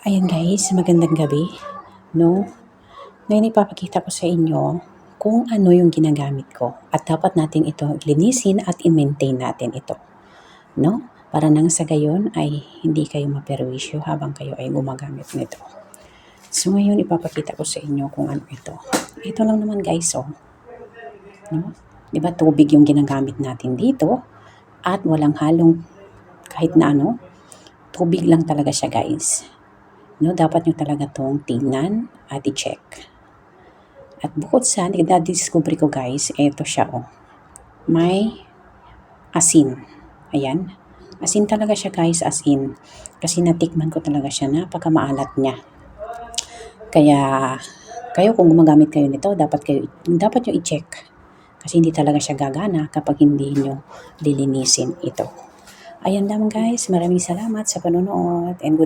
Ayan guys, magandang gabi, no? Ngayon ipapakita ko sa inyo kung ano yung ginagamit ko at dapat natin ito linisin at i-maintain natin ito, no? Para nang sa gayon ay hindi kayo maperwisyo habang kayo ay gumagamit nito. So ngayon ipapakita ko sa inyo kung ano ito. Ito lang naman guys, oh. No? Diba tubig yung ginagamit natin dito at walang halong kahit na ano, tubig lang talaga siya guys. No, dapat nyo talaga tong tingnan at i-check. At bukod sa na-discover ko guys, eto siya oh. May asin. Ayan. Asin talaga siya guys, asin. Kasi natikman ko talaga siya, napakamaalat niya. Kaya kayo kung gumagamit kayo nito, dapat nyo i-check. Kasi hindi talaga siya gagana kapag hindi nyo lilinisin ito. Ayan lang guys, maraming salamat sa panonood and good